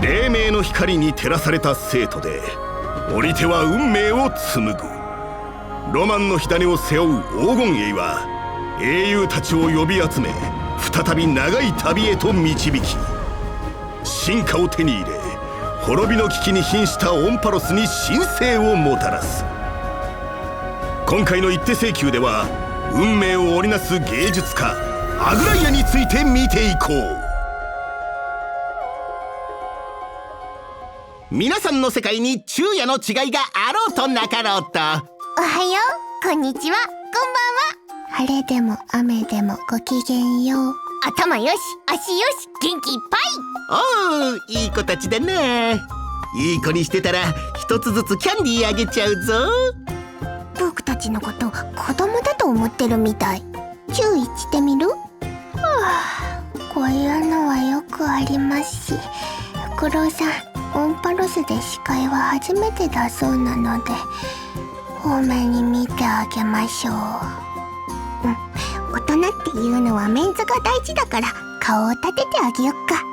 黎明の光に照らされた生徒で、降りては運命を紡ぐ。ロマンの火種を背負う黄金栄は英雄たちを呼び集め、再び長い旅へと導き、進化を手に入れ、滅びの危機に瀕したオンパロスに新生をもたらす。今回の一手請求では、運命を織りなす芸術家アグライアについて見ていこう。皆さんの世界に昼夜の違いがあろうとなかろうと。おはよう、こんにちは、こんばんは。晴れでも雨でもごきげんよう。頭よし、足よし、元気いっぱい。おう、いい子たちだね。いい子にしてたら一つずつキャンディーあげちゃうぞ。僕たちのこと子供だと思ってるみたい。注意してみる？こういうのはよくありますし、フクロウさん、オンパロスで司会は初めてだそうなので、多めに見てあげましょう。大人っていうのはメンズが大事だから、顔を立ててあげよっか。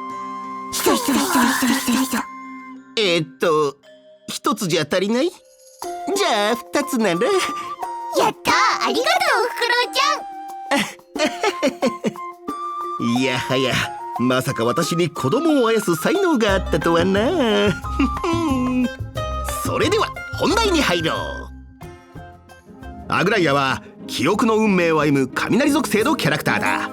ひそひそひそひそひそひそ。一つじゃ足りない？じゃあ二つなら。やったー、ありがとう、フクロウちゃん。いやはや、まさか私に子供をあやす才能があったとはな。それでは本題に入ろう。アグライアは記憶の運命を歩む雷属性のキャラクターだ。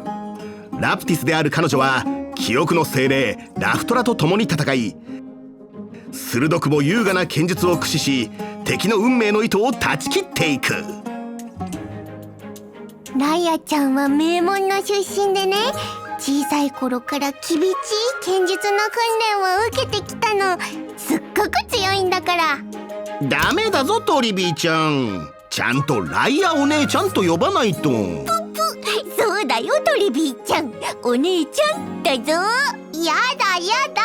ラプティスである彼女は記憶の精霊ラフトラと共に戦い、鋭くも優雅な剣術を駆使し、敵の運命の糸を断ち切っていく。ライアちゃんは名門の出身でね、小さい頃から厳しい剣術の訓練を受けてきたの。すっごく強いんだから。ダメだぞトリビーちゃん、ちゃんとライアお姉ちゃんと呼ばないと。そうだよトリビーちゃん、お姉ちゃんだぞ。やだやだ、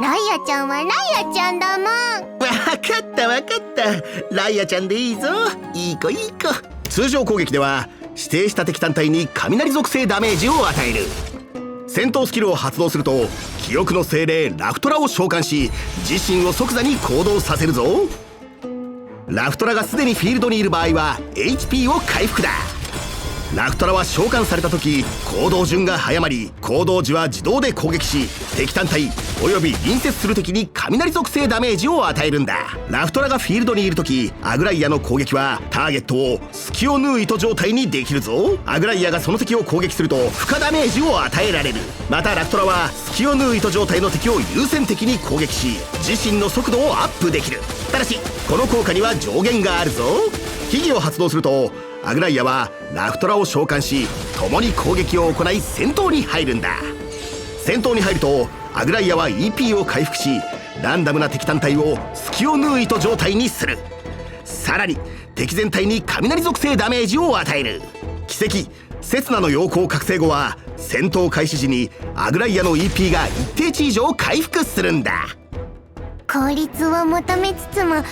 ライアちゃんはライアちゃんだもん。わかったわかった、ライアちゃんでいいぞ。いい子いい子。通常攻撃では指定した敵単体に雷属性ダメージを与える。戦闘スキルを発動すると記憶の精霊ラフトラを召喚し、自身を即座に行動させるぞ。ラフトラがすでにフィールドにいる場合は HP を回復だ。ラフトラは召喚された時行動順が早まり、行動時は自動で攻撃し、敵単体および隣接する敵に雷属性ダメージを与えるんだ。ラフトラがフィールドにいる時、アグライアの攻撃はターゲットを隙を縫う糸状態にできるぞ。アグライアがその敵を攻撃すると負荷ダメージを与えられる。またラフトラは隙を縫う糸状態の敵を優先的に攻撃し、自身の速度をアップできる。ただしこの効果には上限があるぞ。秘技を発動するとアグライアはラフトラを召喚し、共に攻撃を行い戦闘に入るんだ。戦闘に入るとアグライアは EP を回復し、ランダムな敵単体を隙を縫う糸状態にする。さらに敵全体に雷属性ダメージを与える。奇跡セツナの陽光覚醒後は戦闘開始時にアグライアの EP が一定値以上回復するんだ。効率を求めつつも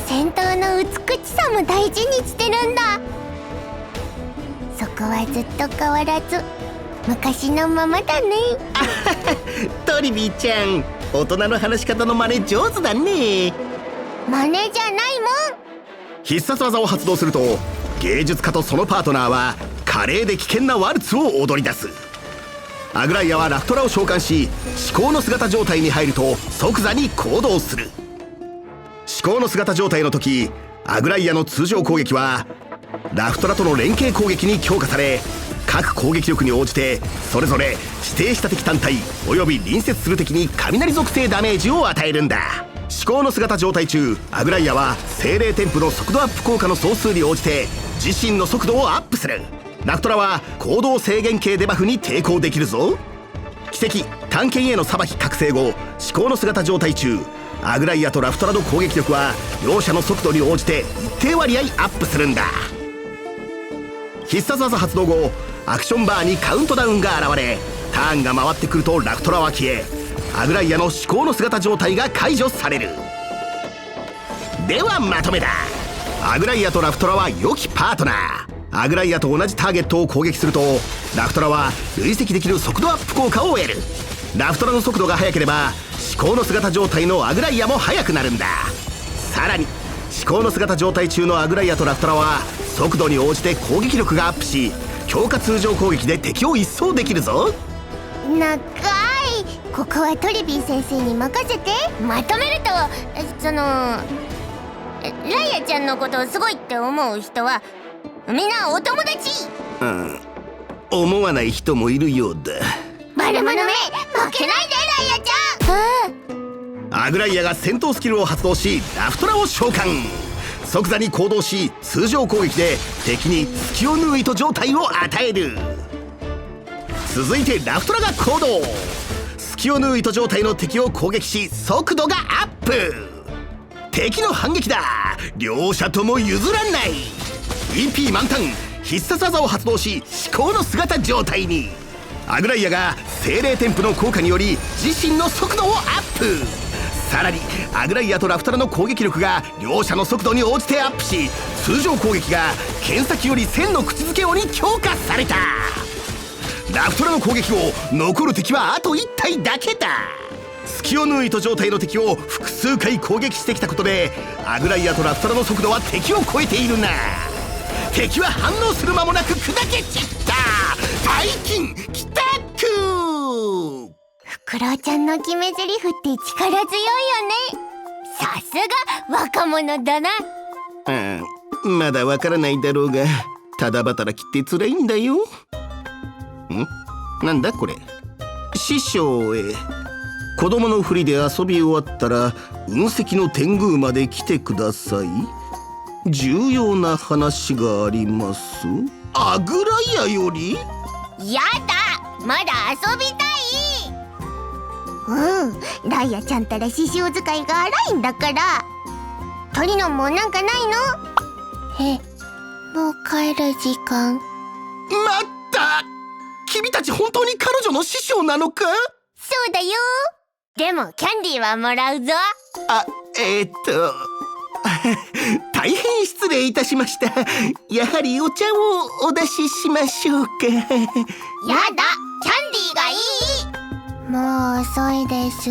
戦闘の美しさも大事にしてるんだ。そこはずっと変わらず昔のままだね。トリビーちゃん、大人の話し方の真似上手だね。真似じゃないもん。必殺技を発動すると芸術家とそのパートナーは華麗で危険なワルツを踊り出す。アグライアはラフトラを召喚し、至高の姿状態に入ると即座に行動する。至高の姿状態の時、アグライアの通常攻撃はラフトラとの連携攻撃に強化され、各攻撃力に応じてそれぞれ指定した敵単体および隣接する敵に雷属性ダメージを与えるんだ。至高の姿状態中、アグライアは精霊添付の速度アップ効果の総数に応じて自身の速度をアップする。ラフトラは行動制限系デバフに抵抗できるぞ。奇跡探検への裁き覚醒後、至高の姿状態中、アグライアとラフトラの攻撃力は両者の速度に応じて一定割合アップするんだ。必殺技発動後、アクションバーにカウントダウンが現れ、ターンが回ってくるとラフトラは消え、アグライアの至高の姿状態が解除される。ではまとめだ。アグライアとラフトラは良きパートナー。アグライアと同じターゲットを攻撃するとラフトラは累積できる速度アップ効果を得る。ラフトラの速度が速ければ思考の姿状態のアグライアも速くなるんだ。さらに思考の姿状態中のアグライアとラフトラは速度に応じて攻撃力がアップし、強化通常攻撃で敵を一掃できるぞ。長い。ここはトリビー先生に任せて。まとめると、ライアちゃんのことをすごいって思う人はみんなお友達。思わない人もいるようだ。バルマの目負けないでライアちゃん。アグライアが戦闘スキルを発動しラフトラを召喚。即座に行動し通常攻撃で敵に隙を縫う糸状態を与える。続いてラフトラが行動。隙を縫う糸状態の敵を攻撃し速度がアップ。敵の反撃だ。両者とも譲らない。 EP 満タン。必殺技を発動し思考の姿状態に。アグライアが精霊添付の効果により自身の速度をアップ。さらにアグライアとラフトラの攻撃力が両者の速度に応じてアップし、通常攻撃が剣先より千の口づけ王に強化された。ラフトラの攻撃後残る敵はあと1体だけだ。隙を縫う糸状態の敵を複数回攻撃してきたことでアグライアとラフトラの速度は敵を超えているな。敵は反応する間もなく砕け散った。大金帰宅。フクロウちゃんの決め台詞って力強いよね。さすが若者だな。まだわからないだろうがただ働きって辛いんだよ。なんだこれ。師匠へ。子供のふりで遊び終わったら雲石の天宮まで来てください。重要な話があります。アグライアより。やだ、まだ遊びたい。ライアちゃんたら獅子王使いが荒いんだから。トリノンもなんかないの？もう帰る時間。待った。君たち本当に彼女の師匠なのか？そうだよ。でもキャンディーはもらうぞ。大変失礼いたしました。やはりお茶をお出ししましょうか。やだ、キャンディーがいい。もう遅いです。